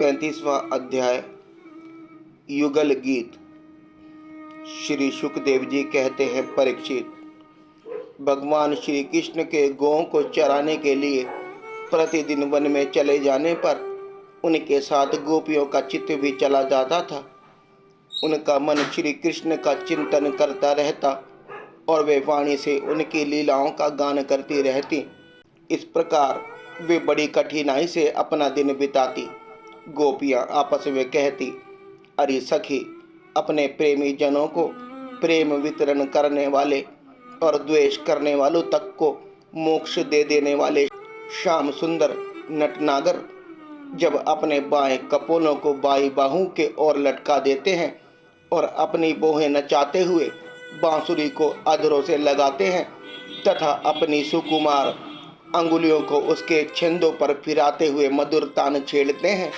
35वां अध्याय युगल गीत। श्री सुखदेव जी कहते हैं, परीक्षित, भगवान श्री कृष्ण के गौओं को चराने के लिए प्रतिदिन वन में चले जाने पर उनके साथ गोपियों का चित्त भी चला जाता था। उनका मन श्री कृष्ण का चिंतन करता रहता और वे वाणी से उनकी लीलाओं का गान करती रहती। इस प्रकार वे बड़ी कठिनाई से अपना दिन बिताती। गोपियां आपस में कहती, अरे सखी, अपने प्रेमी जनों को प्रेम वितरण करने वाले और द्वेष करने वालों तक को मोक्ष दे देने वाले श्याम सुंदर नटनागर जब अपने बाएं कपोलों को बाई बाहू के ओर लटका देते हैं और अपनी बोहें नचाते हुए बांसुरी को अधरों से लगाते हैं तथा अपनी सुकुमार अंगुलियों को उसके छंदों पर फिराते हुए मधुर तान छेड़ते हैं,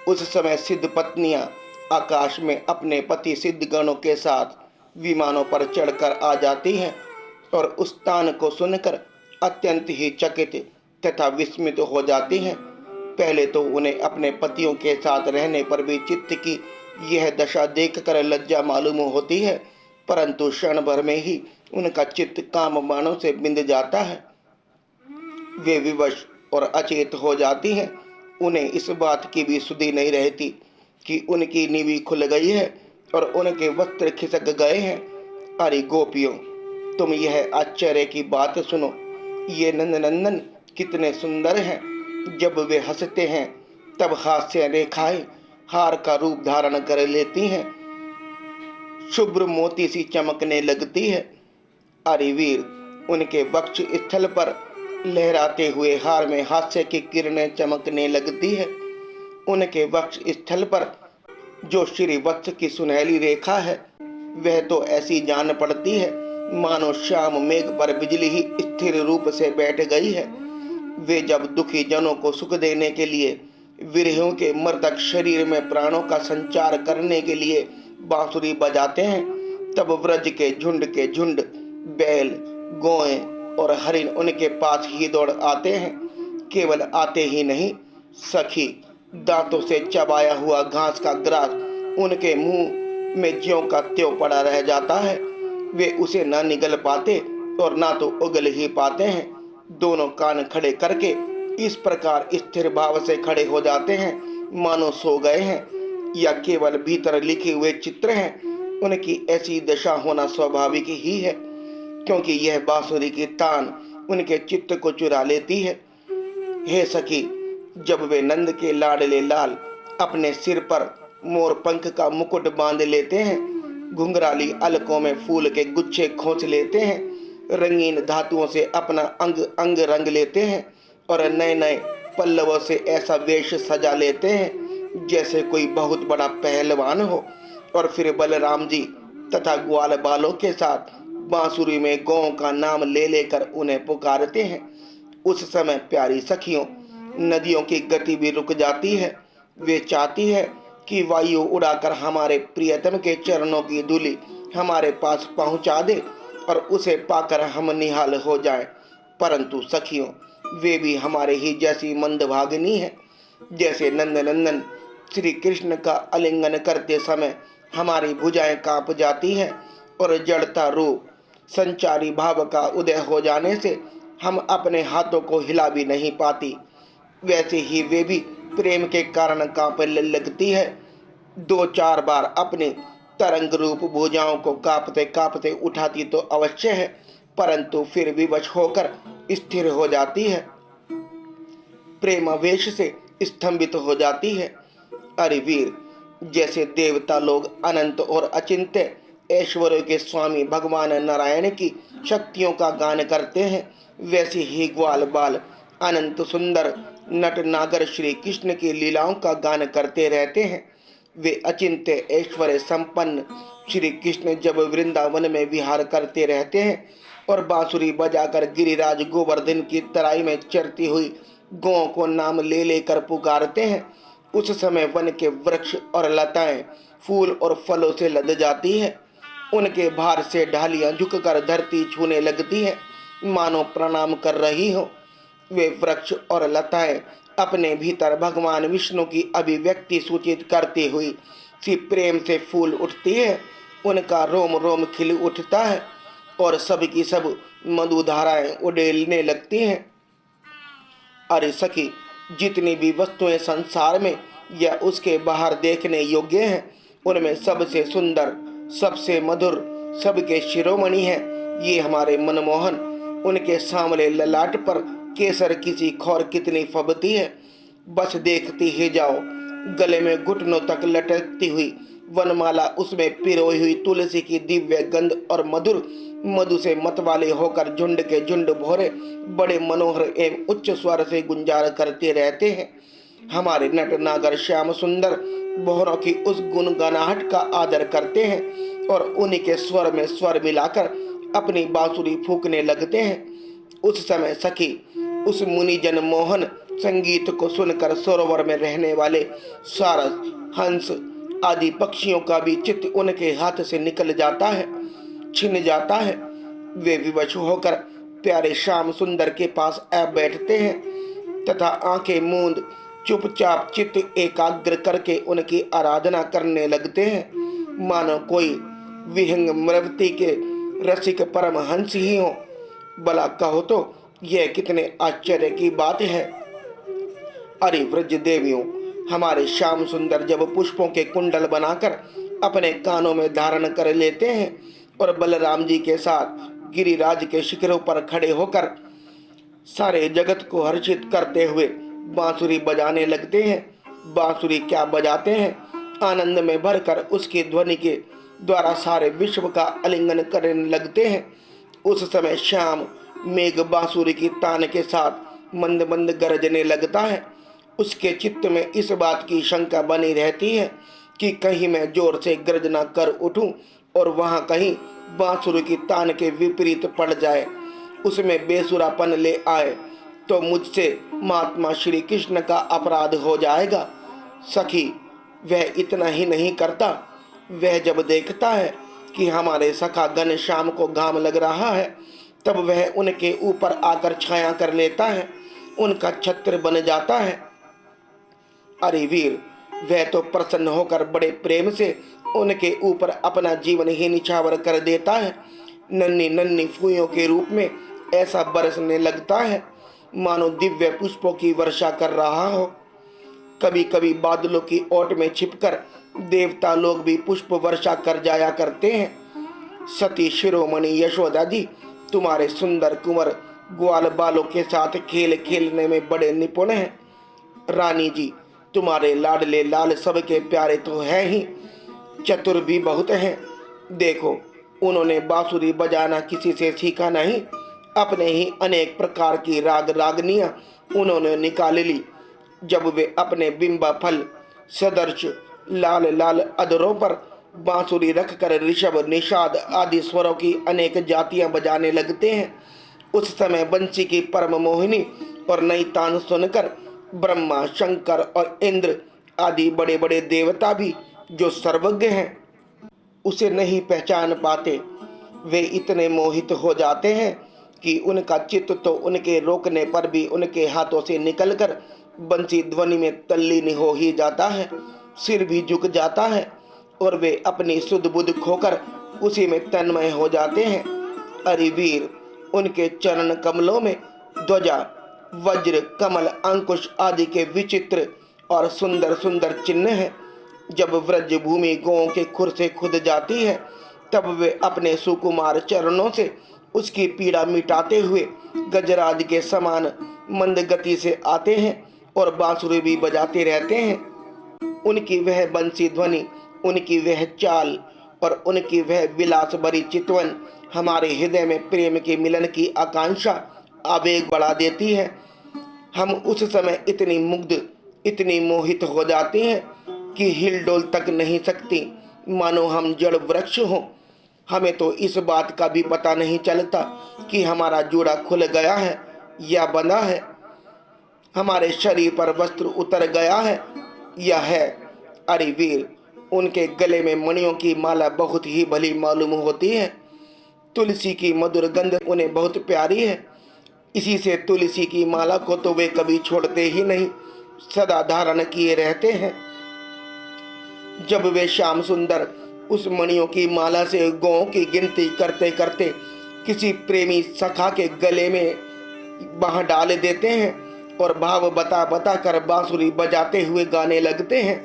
उस समय सिद्ध पत्नियां आकाश में अपने पति सिद्ध गणों के साथ विमानों पर चढ़कर आ जाती हैं और उस तान को सुनकर अत्यंत ही चकित तथा विस्मित हो जाती हैं। पहले तो उन्हें अपने पतियों के साथ रहने पर भी चित्त की यह दशा देखकर लज्जा मालूम होती है, परंतु क्षण भर में ही उनका चित्त काम बाणों से बिंद जाता है। वे विवश और अचेत हो जाती हैं। उन्हें इस बात की भी सुधि नहीं रहती कि उनकी नीवी खुल गई है और उनके वस्त्र खिसक गए हैं। अरे गोपियों, तुम यह आश्चर्य की बात सुनो। ये नंदनंदन कितने सुंदर हैं। जब वे हंसते हैं तब हास्य रेखाएं हार का रूप धारण कर लेती हैं, शुभ्र मोती सी चमकने लगती है। अरे वीर, उनके वक्ष स्थल पर लहराते हुए हार में हास्य की किरणें चमकने लगती है। उनके वक्ष स्थल पर जो श्री वत्स की सुनहली रेखा है वह तो ऐसी जान पड़ती है मानो श्याम मेघ पर बिजली ही स्थिर रूप से बैठ गई है। वे जब दुखी जनों को सुख देने के लिए विरहियों के मर्दक शरीर में प्राणों का संचार करने के लिए बांसुरी बजाते हैं, तब व्रज के झुंड बैल, गौएं और हरिण उनके पास ही दौड़ आते हैं। केवल आते ही नहीं सखी, दांतों से चबाया हुआ घास का ग्रास उनके मुंह में ज्यों का त्यों पड़ा रह जाता है। वे उसे ना निगल पाते और ना तो उगल ही पाते हैं। दोनों कान खड़े करके इस प्रकार स्थिर भाव से खड़े हो जाते हैं मानो सो गए हैं या केवल भीतर लिखे हुए चित्र हैं। उनकी ऐसी दशा होना स्वाभाविक ही है, क्योंकि यह बांसुरी की तान उनके चित्त को चुरा लेती है। हे सखी, जब वे नंद के लाडले लाल अपने सिर पर मोर पंख का मुकुट बांध लेते हैं, घुंघराली अलकों में फूल के गुच्छे खोंच लेते हैं, रंगीन धातुओं से अपना अंग अंग रंग लेते हैं और नए नए पल्लवों से ऐसा वेश सजा लेते हैं जैसे कोई बहुत बड़ा पहलवान हो, और फिर बलराम जी तथा ग्वाल बालों के साथ बांसुरी में गौं का नाम ले लेकर उन्हें पुकारते हैं, उस समय प्यारी सखियों, नदियों की गति भी रुक जाती है। वे चाहती है कि वायु उड़ाकर हमारे प्रियतम के चरणों की धूलि हमारे पास पहुंचा दे और उसे पाकर हम निहाल हो जाएं, परंतु सखियों, वे भी हमारे ही जैसी मंदभागिनी है। जैसे नंदनंदन श्री कृष्ण का आलिंगन करते समय हमारी भुजाएं कांप जाती है और जड़ता रूप संचारी भाव का उदय हो जाने से हम अपने हाथों को हिला भी नहीं पाती, वैसे ही वे भी प्रेम के कारण कांपने लगती है। 2-4 बार अपने तरंग रूप भुजाओं को कांपते कांपते उठाती तो अवश्य है, परंतु फिर विवश होकर स्थिर हो जाती है, प्रेमावेश से स्तंभित हो जाती है। अरे वीर, जैसे देवता लोग अनंत और अचिंत्य ऐश्वर्य के स्वामी भगवान नारायण की शक्तियों का गान करते हैं, वैसे ही ग्वाल बाल अनंत सुंदर नट नागर श्री कृष्ण की लीलाओं का गान करते रहते हैं। वे अचिंत्य ऐश्वर्य संपन्न श्री कृष्ण जब वृंदावन में विहार करते रहते हैं और बांसुरी बजाकर गिरिराज गोवर्धन की तराई में चरती हुई गौं को नाम ले लेकर पुकारते हैं, उस समय वन के वृक्ष और लताएं फूल और फलों से लद जाती है। उनके भार से ढालियां झुककर धरती छूने लगती है, मानो प्रणाम कर रही हो। वे वृक्ष और लताएं अपने भीतर भगवान विष्णु की अभिव्यक्ति सूचित करती हुई सी प्रेम से फूल उठती है। उनका रोम रोम खिल उठता है और सब की सब मधुधाराएं उड़ेलने लगती हैं। अरे सखी, जितनी भी वस्तुएं संसार में या उसके बाहर देखने योग्य हैं, उनमें सबसे सुंदर, सबसे मधुर, सबके शिरोमणि है ये हमारे मनमोहन। उनके सामने ललाट पर केसर किसी खौर कितनी फबती है, बस देखती ही जाओ। गले में घुटनों तक लटकती हुई वनमाला, उसमें पिरोई हुई तुलसी की दिव्य गंध और मधुर मधु से मतवाले होकर झुंड के झुंड भौरे बड़े मनोहर एवं उच्च स्वर से गुंजार करते रहते हैं। हमारे नट नागर श्याम सुंदर भौरों की उस गुनगुनाहट का आदर करते हैं और उन्हीं के स्वर में स्वर मिलाकर अपनी बांसुरी फूंकने लगते हैं। उस समय सखी, उस मुनि जन मोहन संगीत को सुनकर सरोवर में रहने वाले सारस, हंस आदि पक्षियों का भी चित्त उनके हाथ से निकल जाता है, छिन जाता है। वे विवश होकर प्यारे श्याम सुंदर के पास आ बैठते हैं तथा आंखें मूंद चुपचाप चित्त एकाग्र करके उनकी आराधना करने लगते हैं, मानो कोई विहंग मृवती के रसिक परमहंस ही हो। भला कहो तो यह कितने आश्चर्य की बात है। अरे व्रज देवियों, हमारे श्याम सुंदर जब पुष्पों के कुंडल बनाकर अपने कानों में धारण कर लेते हैं और बलराम जी के साथ गिरिराज के शिखरों पर खड़े होकर सारे जगत को हर्षित करते हुए बांसुरी बजाने लगते हैं। बांसुरी क्या बजाते हैं, आनंद में भरकर उसकी ध्वनि के द्वारा सारे विश्व का आलिंगन करने लगते हैं। उस समय श्याम मेघ बांसुरी की तान के साथ मंद मंद गरजने लगता है। उसके चित्त में इस बात की शंका बनी रहती है कि कहीं मैं जोर से गर्जना कर उठूं और वहां कहीं बांसुरी की तान के विपरीत पड़ जाए, उसमें बेसुरापन ले आए तो मुझसे महात्मा श्री कृष्ण का अपराध हो जाएगा। सखी, वह इतना ही नहीं करता, वह जब देखता है कि हमारे सखा घनश्याम को घाम लग रहा है, तब वह उनके ऊपर आकर छाया कर लेता है, उनका छत्र बन जाता है। अरे वीर, वह तो प्रसन्न होकर बड़े प्रेम से उनके ऊपर अपना जीवन ही निछावर कर देता है। नन्ही नन्ही फूयों के रूप में ऐसा बरसने लगता है मानो दिव्य पुष्पों की वर्षा कर रहा हो। कभी कभी बादलों की ओट में छिपकर देवता लोग भी पुष्प वर्षा कर जाया करते हैं। सती शिरोमणि यशोदा जी तुम्हारे सुंदर कुंवर ग्वाल बालों के साथ खेल खेलने में बड़े निपुण हैं। रानी जी, तुम्हारे लाडले लाल सबके प्यारे तो हैं ही, चतुर भी बहुत हैं। देखो, उन्होंने बांसुरी बजाना किसी से सीखा नहीं, अपने ही अनेक प्रकार की राग रागनियां उन्होंने निकाल ली। जब वे अपने बिंबा फल सदर्श लाल लाल अधरों पर बांसुरी रखकर ऋषभ, निषाद आदि स्वरों की अनेक जातियां बजाने लगते हैं, उस समय बंसी की परम मोहिनी और नई तान सुनकर ब्रह्मा, शंकर और इंद्र आदि बड़े बड़े देवता भी जो सर्वज्ञ हैं उसे नहीं पहचान पाते। वे इतने मोहित हो जाते हैं कि उनका चित्त तो उनके रोकने पर भी उनके हाथों से निकलकर बंसी ध्वनि में तल्लीन हो ही जाता है, सिर भी झुक जाता है और वे अपनी सुध बुध खोकर उसी में तन्मय हो जाते हैं। अरे वीर, उनके चरण कमलों में ध्वजा, वज्र, कमल, अंकुश आदि के विचित्र और सुंदर सुंदर चिन्ह हैं। जब व्रज भूमि गौओं के खुर से खुद जाती है, तब वे अपने सुकुमार चरणों से उसकी पीड़ा मिटाते हुए गजराज के समान मंद गति से आते हैं और बांसुरी भी बजाते रहते हैं। उनकी वह बंसी ध्वनि, उनकी वह चाल और उनकी वह विलास भरी चितवन हमारे हृदय में प्रेम के मिलन की आकांक्षा आवेग बढ़ा देती है। हम उस समय इतनी मुग्ध, इतनी मोहित हो जाते हैं कि हिलडोल तक नहीं सकती, मानो हम जड़ वृक्ष हों। हमें तो इस बात का भी पता नहीं चलता कि हमारा जोड़ा खुल गया है या बंधा है, हमारे शरीर पर वस्त्र उतर गया है या है। अरे वीर, उनके गले में मणियों की माला बहुत ही भली मालूम होती है। तुलसी की मधुर गंध उन्हें बहुत प्यारी है। इसी से तुलसी की माला को तो वे कभी छोड़ते ही नहीं। सदा धारण किए रहते हैं। जब वे श्याम सुंदर उस मणियों की माला से गौं की गिनती करते करते किसी प्रेमी सखा के गले में बाह डाल देते हैं और भाव बता बता कर बांसुरी बजाते हुए गाने लगते हैं,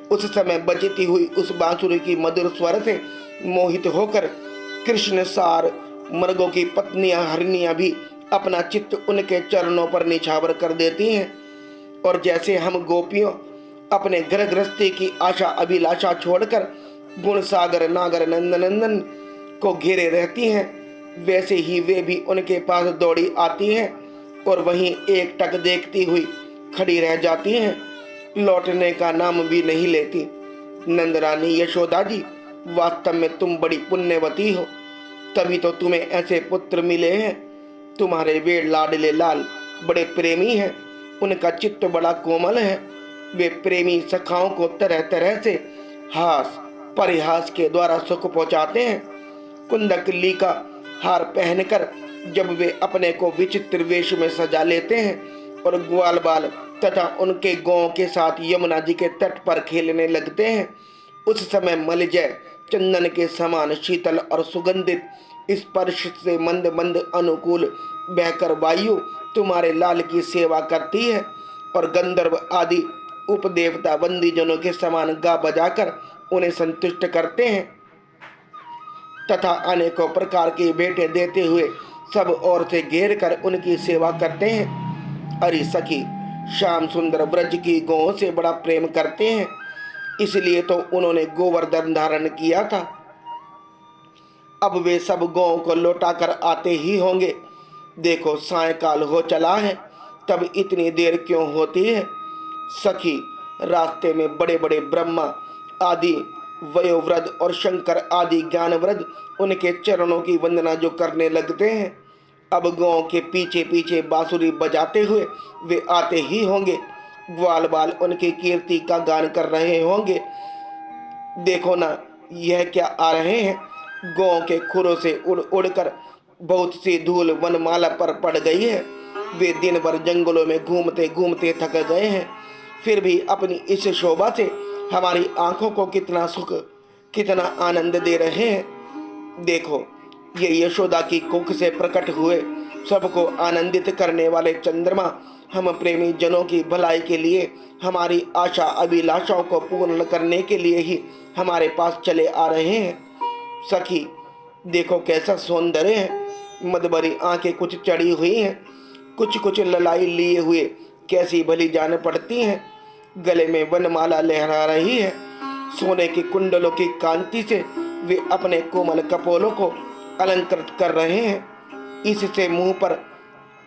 उस समय बजती हुई उस बांसुरी की मधुर स्वर से मोहित होकर कृष्ण सार मृगों की पत्नियां हरनियां भी अपना चित्त उनके चरणों पर निछावर कर देती हैं। और जैसे हम गोपियों अपने घर गृहस्थी की आशा अभिलाषा छोड़कर गुण सागर नागर नंदनंदन को घेरे रहती हैं, वैसे ही वे भी उनके पास दौड़ी आती हैं और वहीं एक टक देखती हुई खड़ी रह जाती हैं, लौटने का नाम भी नहीं लेती। नंदरानी यशोदा जी, वास्तव में तुम बड़ी पुण्यवती हो, तभी तो तुम्हें ऐसे पुत्र मिले हैं। तुम्हारे वे लाडले लाल बड़े प्रेमी हैं, उनका चित्त बड़ा कोमल है। वे प्रेमी सखाओं को तरह तरह से हास परिहास के द्वारा सुख पहुंचाते हैं। कुंदकली का हार पहनकर जब वे अपने को विचित्र वेश में सजा लेते हैं और ग्वाल बाल तथा उनके गौं के साथ यमुना जी के तट पर खेलने लगते हैं, उस समय मलजय चंदन के समान शीतल और सुगंधित स्पर्श से मंद मंद अनुकूल बहकर वायु तुम्हारे लाल की सेवा करती है और गंधर्व आदि उपदेवता बंदी जनों के समान गा बजाकर उन्हें संतुष्ट करते हैं तथा अनेकों प्रकार की भेंटें देते हुए सब ओर से घेर कर उनकी सेवा करते हैं। अरे सखी, श्याम सुंदर ब्रज की गौं से बड़ा प्रेम करते हैं, इसलिए तो उन्होंने गोवर्धन धारण किया था। अब वे सब गौं को लौटा कर आते ही होंगे। देखो सायंकाल हो चला है, तब इतनी देर क्यों होती है? सखी, रास्ते में बड़े बड़े ब्रह्मा आदि वयोवृद्ध और शंकर आदि ज्ञानवृद्ध उनके चरणों की वंदना जो करने लगते हैं, अब गौं के पीछे पीछे बांसुरी बजाते हुए वे आते ही होंगे। ग्वाल बाल उनकी कीर्ति का गान कर रहे होंगे। देखो ना, यह क्या आ रहे हैं? गौं के खुरों से उड़ उड़कर बहुत सी धूल वनमाला पर पड़ गई है। वे दिन भर जंगलों में घूमते घूमते थक गए हैं, फिर भी अपनी इस शोभा से हमारी आंखों को कितना सुख कितना आनंद दे रहे हैं। देखो, ये यशोदा की कुख से प्रकट हुए सबको आनंदित करने वाले चंद्रमा हम प्रेमी जनों की भलाई के लिए, हमारी आशा अभिलाषाओं को पूर्ण करने के लिए ही हमारे पास चले आ रहे हैं। सखी, देखो कैसा सौंदर्य है। मदभरी आंखें कुछ चढ़ी हुई हैं, कुछ कुछ ललाई लिए हुए कैसी भली जान पड़ती हैं। गले में वनमाला लहरा रही है। सोने के कुंडलों की कांति से वे अपने कोमल कपोलों को अलंकृत कर रहे हैं। इससे मुंह पर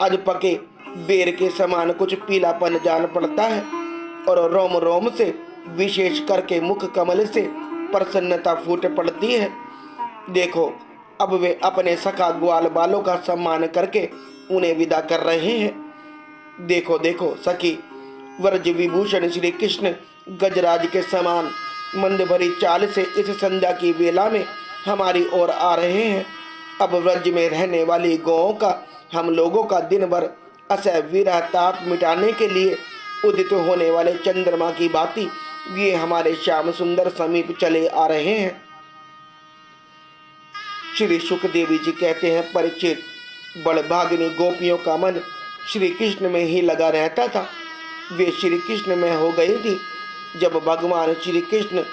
अधपके बेर के समान कुछ पीलापन जान पड़ता है और रोम रोम से, विशेष करके मुख कमल से प्रसन्नता फूट पड़ती है। देखो, अब वे अपने सखा ग्वाल बालों का सम्मान करके उन्हें विदा कर रहे हैं। देखो देखो सखी, व्रज विभूषण श्री कृष्ण गजराज के समान मंद भरी चाल से इस संध्या की वेला में हमारी ओर आ रहे हैं। अब व्रज में रहने वाली गौओं का, हम लोगों का दिन भर असह विरह ताप मिटाने के लिए उदित होने वाले चंद्रमा की भांति ये हमारे श्याम सुंदर समीप चले आ रहे हैं। श्री सुखदेवी जी कहते हैं, परीक्षित, बड़भागिनी गोपियों का मन श्री कृष्ण में ही लगा रहता था। वे श्री कृष्ण में हो गई थी। जब भगवान श्री कृष्ण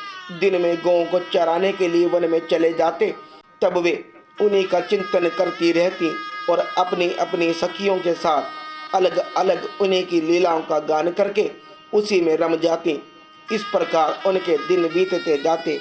दिन में गौं को चराने के लिए वन में चले जाते, तब वे उन्हीं का चिंतन करती रहती और अपनी अपनी सखियों के साथ अलग अलग उन्हीं की लीलाओं का गान करके उसी में रम जाती। इस प्रकार उनके दिन बीतते जाते